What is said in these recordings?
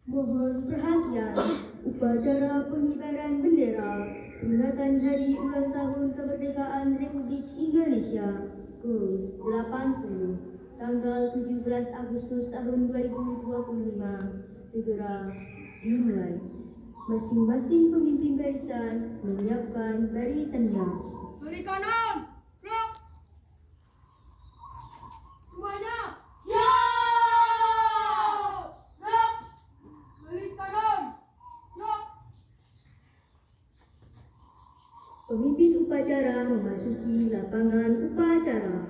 Mohon perhatian, upacara pengibaran bendera peringatan Hari Ulang Tahun Kemerdekaan Republik Indonesia ke-80 tanggal 17 Agustus tahun 2025 segera dimulai. Masing-masing pemimpin barisan menyiapkan barisannya. Balik kanan, gerak. Semuanya. Pemimpin upacara memasuki lapangan upacara.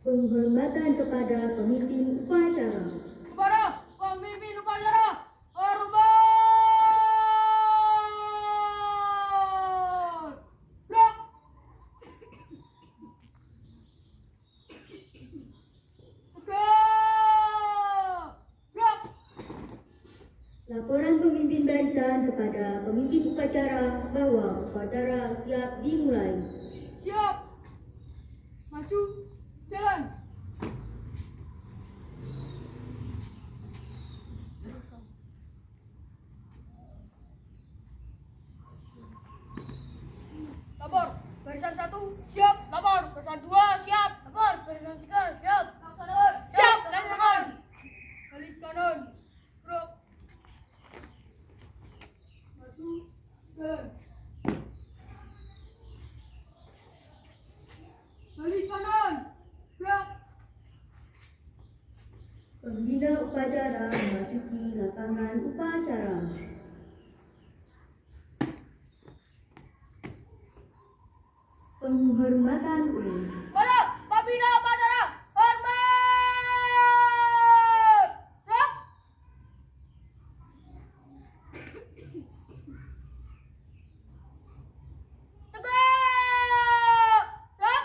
Penghormatan kepada pemimpin upacara. Kepada pemimpin upacara, hormat. Gerak. Gerak. Laporan pemimpin barisan kepada pemimpin upacara bahwa upacara siap dimulai. Siap. Maju. Jalan. Lapor. Barisan 1 siap. Lapor. Barisan 2 siap. Lapor. Barisan 3 siap. Laksanakan. Siap. Laksanakan. Balik kanan. Gerak. Maju. Jalan. Balik kanan. Gerak. Pembina upacara memasuki lapangan upacara. Penghormatan umum. Pada pembina upacara, hormat. Gerak. Tegak. Gerak.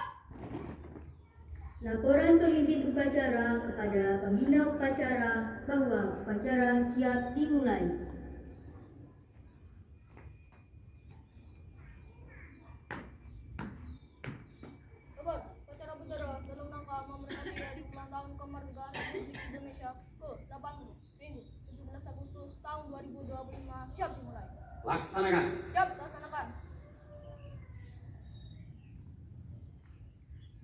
Laporan pemimpin upacara kepada pembina upacara bahwa upacara siap dimulai. Kabar, upacara bendera dalam rangka memperingati Hari Ulang Tahun Kemerdekaan Republik Indonesia ke-80 Minggu 17 Agustus tahun 2025 siap dimulai. Laksanakan. Siap laksanakan.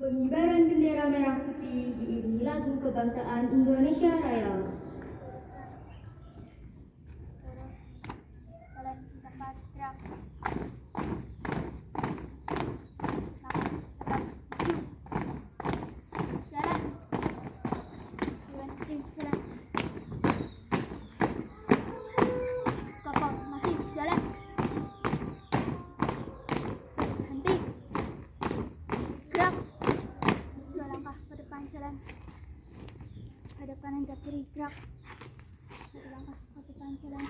Pengibaran bendera merah putih diiringi lagu kebangsaan Indonesia Raya. Jalan di tempat gerak. Jalan. Jalan. Kapal masih jalan. Henti. Gerak. 2 langkah ke depan jalan. Hadap kanan dan kiri gerak. 1 langkah ke depan jalan.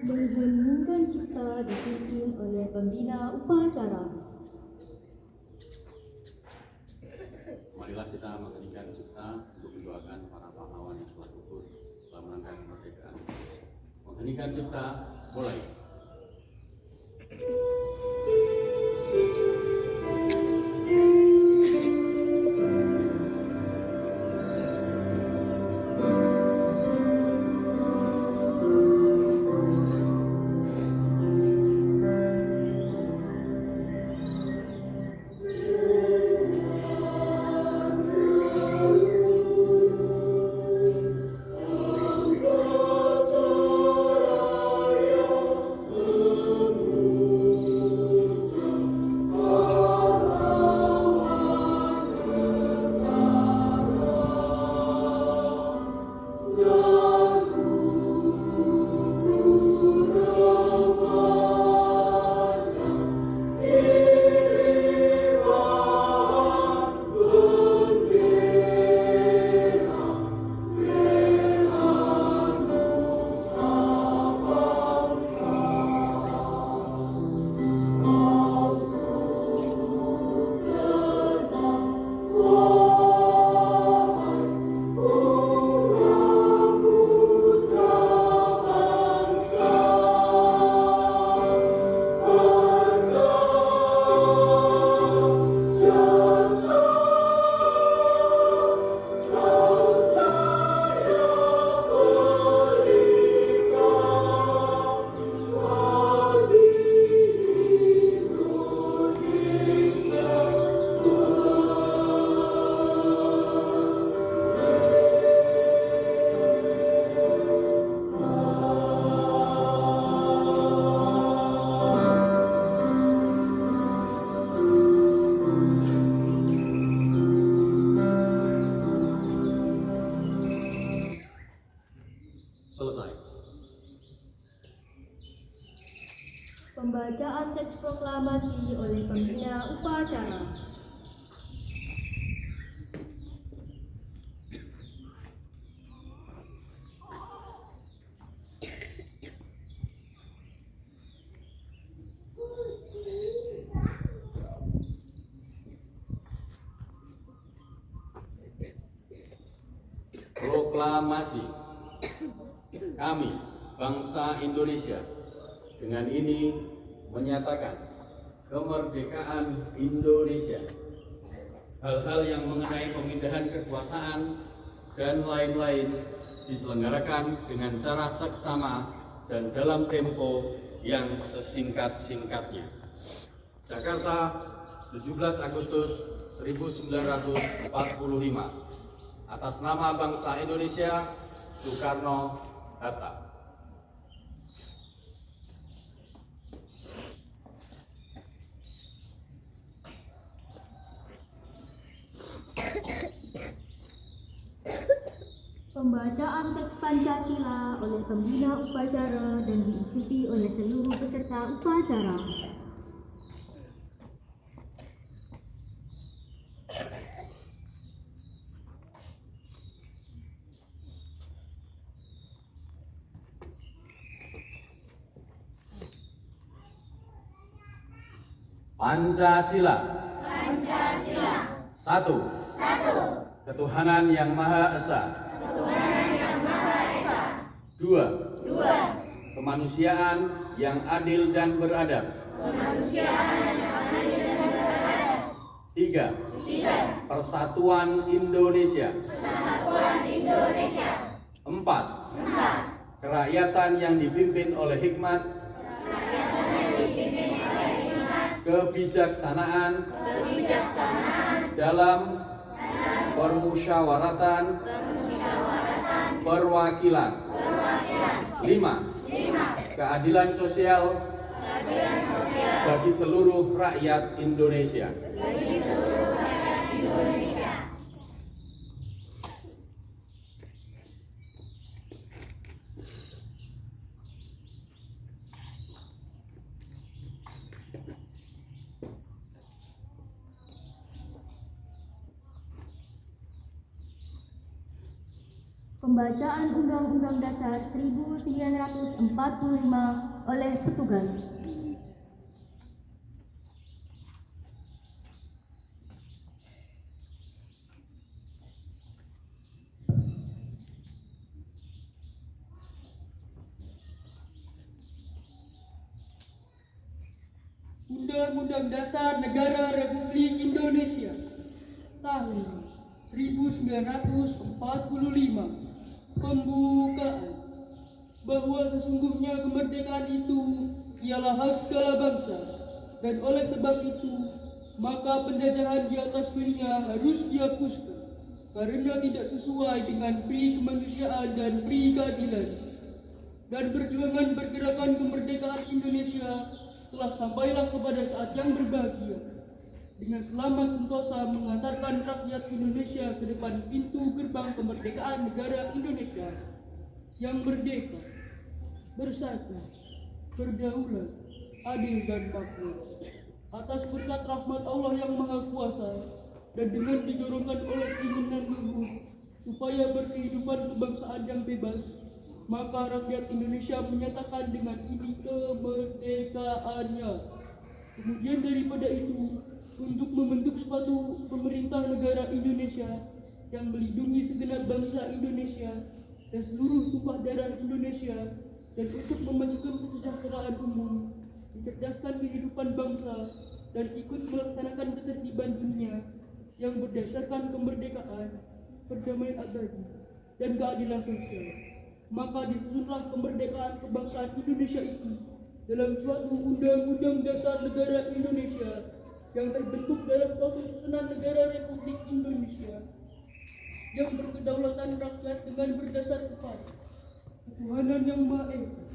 Mengheningkan cipta dipimpin oleh pembina upacara. Marilah kita mengheningkan cipta untuk mendoakan para pahlawan yang telah gugur dalam rangka kemerdekaan. Mengheningkan cipta, mulai. Selesai. Pembacaan teks proklamasi oleh pembina upacara. Proklamasi. Kami, bangsa Indonesia, dengan ini menyatakan kemerdekaan Indonesia. Hal-hal yang mengenai pemindahan kekuasaan dan lain-lain diselenggarakan dengan cara seksama dan dalam tempo yang sesingkat-singkatnya. Jakarta, 17 Agustus 1945. Atas nama bangsa Indonesia, Soekarno-Hatta. Pembacaan teks Pancasila oleh pembina upacara dan diikuti oleh seluruh peserta upacara. Pancasila. Satu. Ketuhanan yang Maha Esa. Dua. Kemanusiaan yang adil dan beradab. Tiga. Persatuan Indonesia. Empat. Kerakyatan yang dipimpin oleh hikmat, kebijaksanaan dalam permusyawaratan perwakilan. 5. Keadilan sosial bagi seluruh rakyat Indonesia. Pembacaan Undang-Undang Dasar 1945 oleh petugas. Undang-Undang Dasar Negara Republik Indonesia tahun 1945 pembukaan bahwa sesungguhnya kemerdekaan itu ialah hak segala bangsa, dan oleh sebab itu maka penjajahan di atas dunia harus dihapuskan karena tidak sesuai dengan pri kemanusiaan dan pri keadilan. Dan perjuangan pergerakan kemerdekaan Indonesia telah sampailah kepada saat yang berbahagia, dengan selamat sentosa mengantarkan rakyat Indonesia ke depan pintu gerbang kemerdekaan negara Indonesia yang merdeka, bersatu, berdaulat, adil dan makmur. Atas berkat rahmat Allah yang Maha Kuasa dan dengan didorongkan oleh keinginan luhur supaya berkehidupan kebangsaan yang bebas, maka rakyat Indonesia menyatakan dengan ini kemerdekaannya. Kemudian daripada itu, untuk membentuk suatu pemerintah negara Indonesia yang melindungi segenap bangsa Indonesia dan seluruh tumpah darah Indonesia, dan untuk memajukan kesejahteraan umum, mencerdaskan kehidupan bangsa, dan ikut melaksanakan ketertiban dunia yang berdasarkan kemerdekaan, perdamaian abadi, dan keadilan sosial. Maka disusunlah kemerdekaan kebangsaan Indonesia itu dalam suatu Undang-Undang Dasar Negara Indonesia yang terbentuk dalam suatu susunan negara Republik Indonesia yang berkedaulatan rakyat dengan berdasar kepada ketuhanan yang Maha Esa,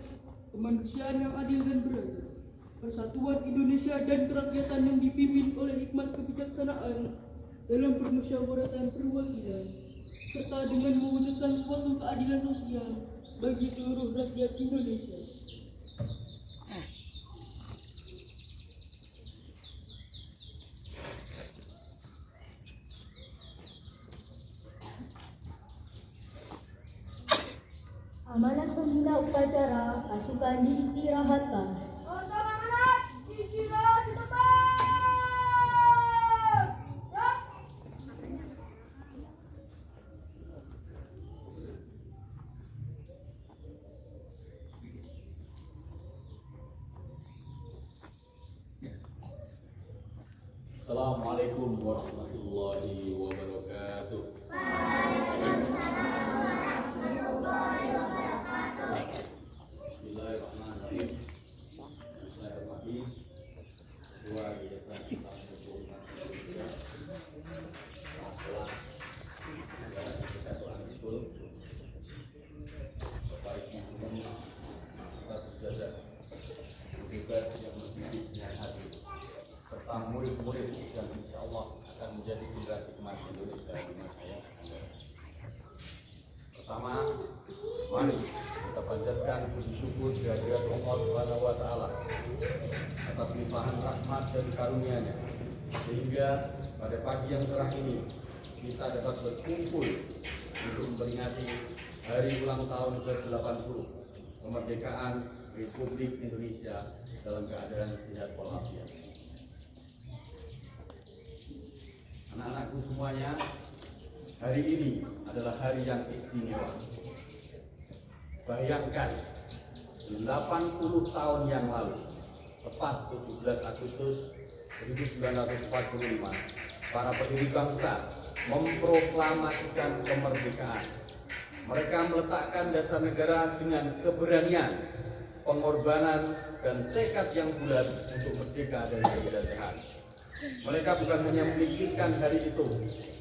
kemanusiaan yang adil dan beradab, persatuan Indonesia dan kerakyatan yang dipimpin oleh hikmat kebijaksanaan dalam permusyawaratan perwakilan, serta dengan mewujudkan suatu keadilan sosial bagi seluruh rakyat Indonesia. Amanat pembina upacara pasukan diistirahatkan. Untuk anak istirahat di tempat. Assalamualaikum warahmatullahi wabarakatuh. Bismillahirrahmanirrahim. Saya hormati Ketua Yayasan Islam Hukum Indonesia, Bapak Negara Kesatuan Iskul, Bapak Ibu semua, status jajar, juga yang mendidik dengan hati, serta murid-murid yang insya Allah akan menjadi generasi emas Indonesia di masa yang akan datang. Pertama, mari kita panjatkan puji syukur kehadirat Allah Subhanahu wa Ta'ala atas limpahan rahmat dan karunia-Nya, sehingga pada pagi yang cerah ini kita dapat berkumpul untuk memperingati hari ulang tahun ke-80 kemerdekaan Republik Indonesia dalam keadaan sehat walafiat. Anak-anakku semuanya, hari ini adalah hari yang istimewa. Bayangkan, 80 tahun yang lalu, tepat 17 Agustus 1945, para pendiri bangsa memproklamasikan kemerdekaan. Mereka meletakkan dasar negara dengan keberanian, pengorbanan, dan tekad yang bulat untuk merdeka dari penjajahan. Mereka bukan hanya memikirkan hari itu,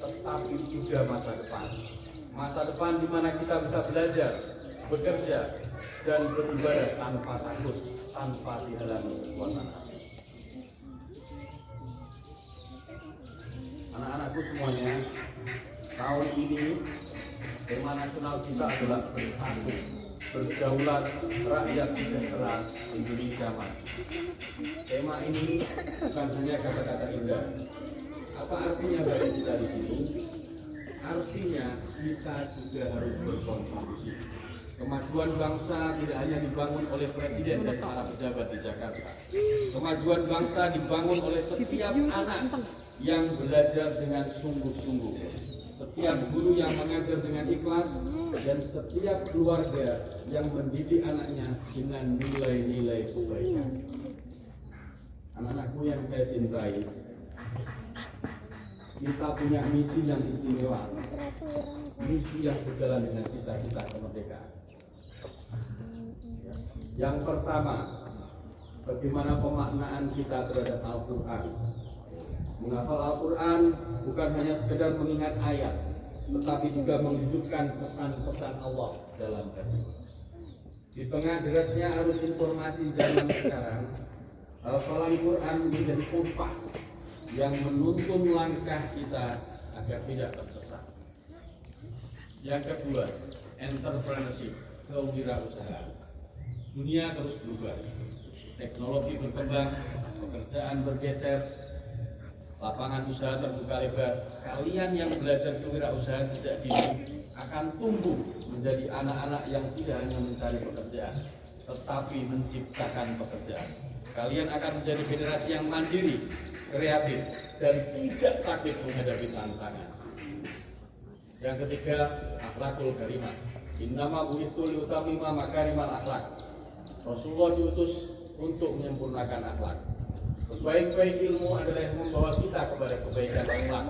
tetapi juga masa depan. Masa depan di mana kita bisa belajar, bekerja, dan beribadah tanpa takut, tanpa dihalangi kekuatan asing. Anak-anakku semuanya, tahun ini tema nasional kita adalah bersatu, berdaulat, rakyat sejahtera, Indonesia maju. Tema ini bukan hanya kata-kata indah. Apa artinya bagi kita di sini? artinya kita juga harus berkontribusi. Kemajuan bangsa tidak hanya dibangun oleh presiden dan para pejabat di Jakarta. Kemajuan bangsa dibangun oleh setiap anak yang belajar dengan sungguh-sungguh, setiap guru yang mengajar dengan ikhlas, dan setiap keluarga yang mendidik anaknya dengan nilai-nilai kebaikan. Anak-anakku yang saya cintai, kita punya misi yang istimewa, misi yang sejalan dengan cita-cita kemerdekaan. Yang pertama, bagaimana pemaknaan kita terhadap Al-Quran. Menghafal Al-Quran bukan hanya sekedar mengingat ayat, tetapi juga menghidupkan pesan-pesan Allah dalam hati. Di tengah derasnya arus informasi zaman sekarang, hafalan Quran menjadi kompas yang menuntun langkah kita agar tidak tersesat. Yang kedua, entrepreneurship, kewirausahaan. Dunia terus berubah, teknologi berkembang, pekerjaan bergeser, lapangan usaha terbuka lebar. Kalian yang belajar kewirausahaan sejak dini akan tumbuh menjadi anak-anak yang tidak hanya mencari pekerjaan, tetapi menciptakan pekerjaan. Kalian akan menjadi generasi yang mandiri, kreatif, dan tidak takut menghadapi tantangan. Yang ketiga, akhlakul karimah. Innama bu'itsu liutamima makarimal akhlak. Rasulullah diutus untuk menyempurnakan akhlak. Sebaik-baik ilmu adalah yang membawa kita kepada kebaikan akhlak.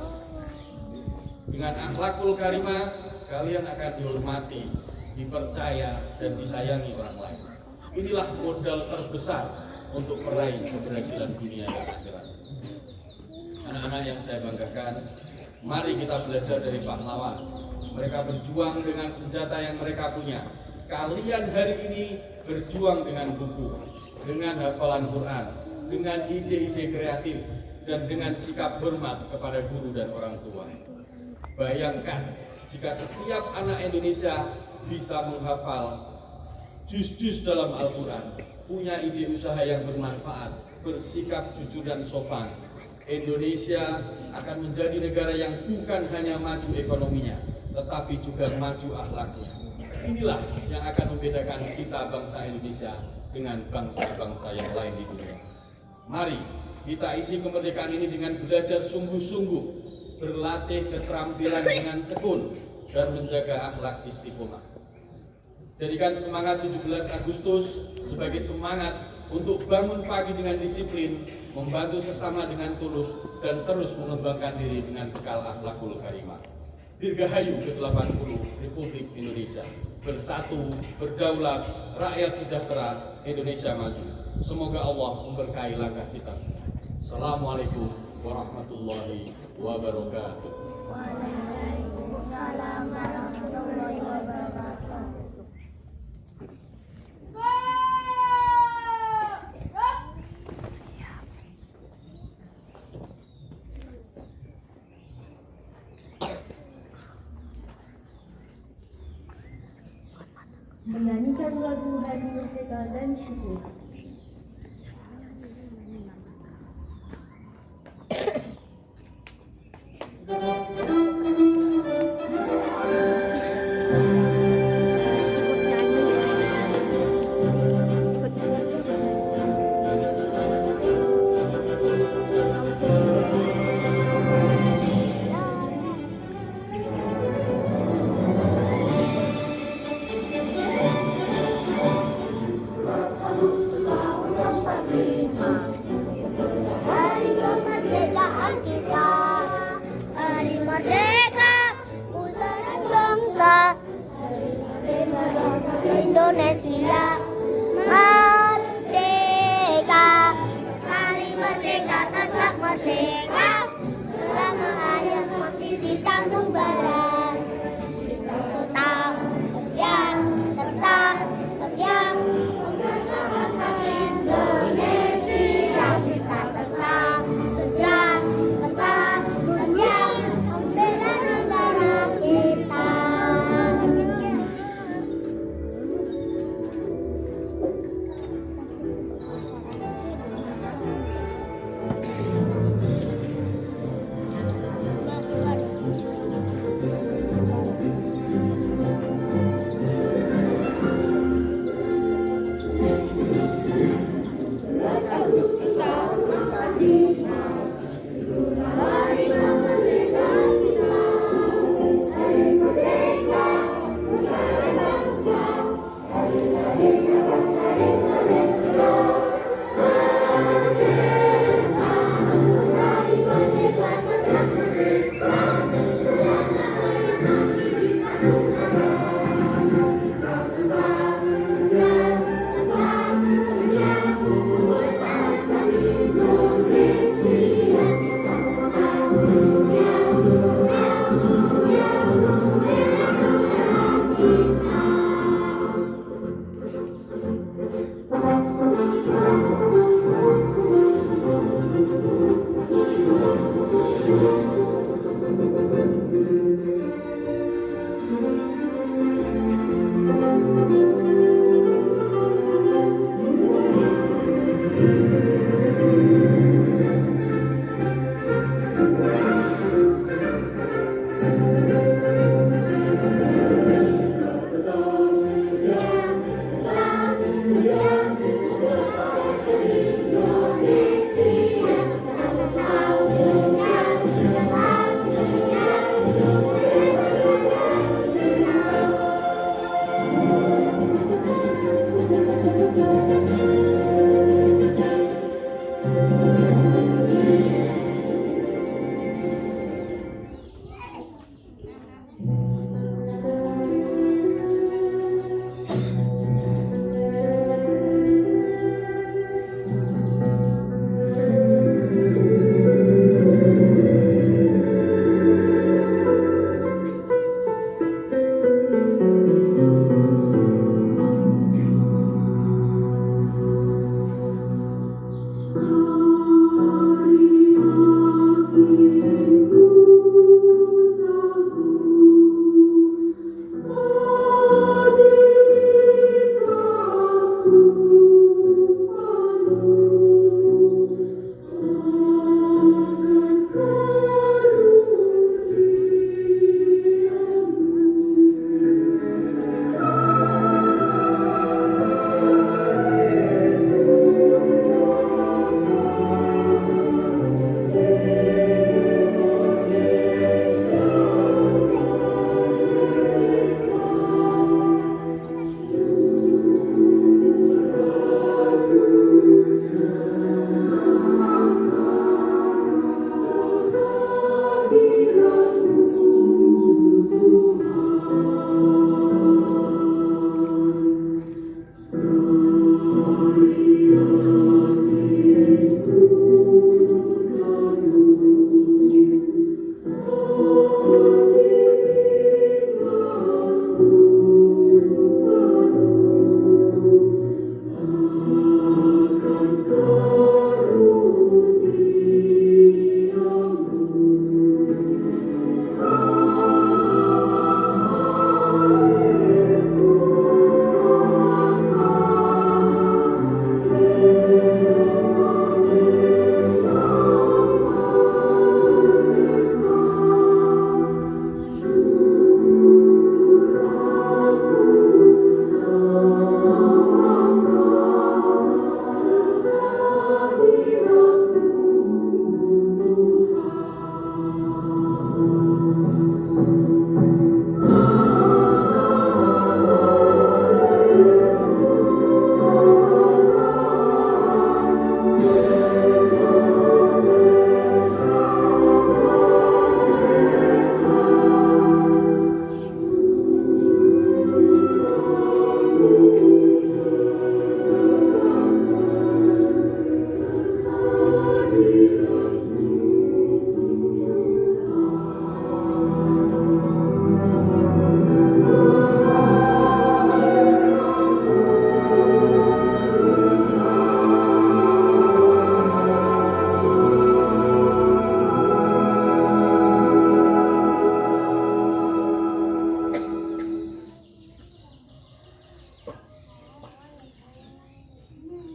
Dengan akhlakul karimah, kalian akan dihormati, dipercaya, dan disayangi orang lain. Inilah modal terbesar untuk meraih keberhasilan dunia dan akhirat. Anak-anak yang saya banggakan, mari kita belajar dari pahlawan. Mereka berjuang dengan senjata yang mereka punya. Kalian hari ini berjuang dengan buku, dengan hafalan Quran, dengan ide-ide kreatif, dan dengan sikap hormat kepada guru dan orang tua. Bayangkan jika setiap anak Indonesia bisa menghafal juz-juz dalam Al-Quran, punya ide usaha yang bermanfaat, bersikap jujur dan sopan, Indonesia akan menjadi negara yang bukan hanya maju ekonominya, tetapi juga maju akhlaknya. Inilah yang akan membedakan kita bangsa Indonesia dengan bangsa-bangsa yang lain di dunia. Mari kita isi kemerdekaan ini dengan belajar sungguh-sungguh, berlatih keterampilan dengan tekun, dan menjaga akhlak istiqomah. Jadikan semangat 17 Agustus sebagai semangat untuk bangun pagi dengan disiplin, membantu sesama dengan tulus, dan terus mengembangkan diri dengan bekal akhlakul karimah. Dirgahayu ke-80 Republik Indonesia. Bersatu, berdaulat, rakyat sejahtera, Indonesia maju. Semoga Allah memberkahi langkah kita. Assalamualaikum warahmatullahi wabarakatuh. Waalaikumsalam warahmatullahi wabarakatuh. Menyanyikan lagu Hari Merdeka dan Syukur. Hari kemerdekaan kita, hari merdeka, usaha dan bangsa.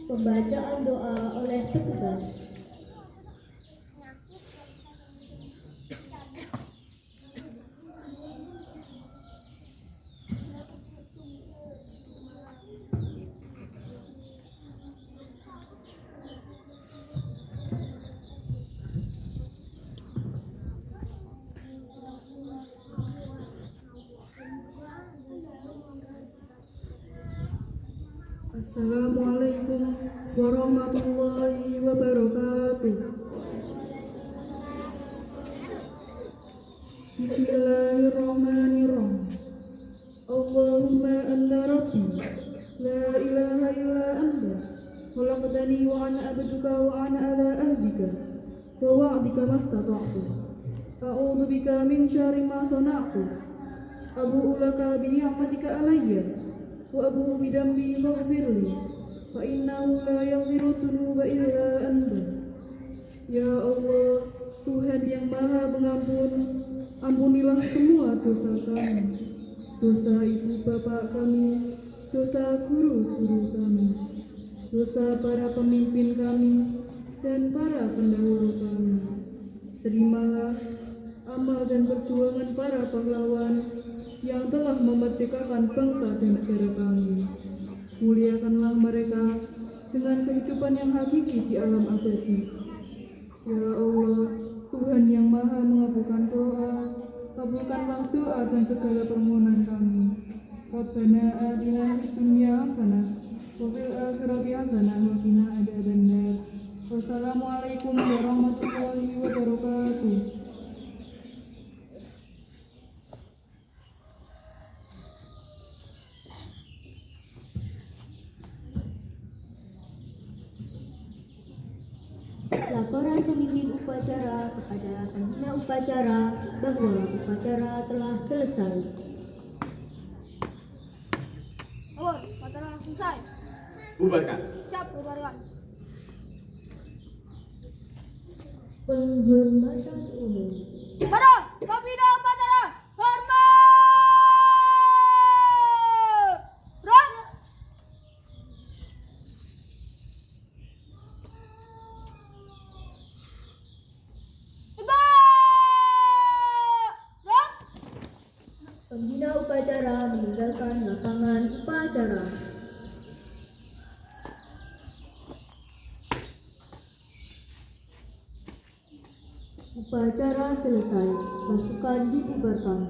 Pembacaan doa oleh petugas. Assalamualaikum warahmatullahi wabarakatuh. Bismillahirrahmanirrahim. Allahumma anta rabbi la ilaha illa anta khalaqtani wa ana abduka wa ana ala ahdika wa wa'dika mastata'tu a'udzu bika min syarri ma sana'tu Abu'u laka bi ni'matika alayya wa abu'u bi dambi faghfirli fa innahu la yaghfiru dzunuba illa anta. Ya Allah, Tuhan yang Maha Pengampun, ampunilah semua dosa kami, dosa ibu bapak kami, dosa guru-guru kami, dosa para pemimpin kami, dan para pendahulu kami. Terimalah amal dan perjuangan para pahlawan yang telah memerdekakan bangsa dan negara kami. Muliakanlah mereka dengan kehidupan yang hakiki di alam abadi. Ya Allah, Tuhan yang Maha mengabulkan doa, kabulkanlah doa dan segala permohonan kami. Rabbana atina fid dunya hasanah wa fil akhirati hasanah wa qina adzabannar. Wassalamualaikum warahmatullahi wabarakatuh. Laporan pemimpin upacara kepada pembina upacara bahwa upacara telah selesai. Obor, upacara selesai. Bubarkan. Siap, bubarkan. Penghormatan umum. Pada pembina upacara, hormat! Rang! Rang! Pembina upacara meninggalkan lapangan upacara. Upacara selesai, pasukan dibubarkan.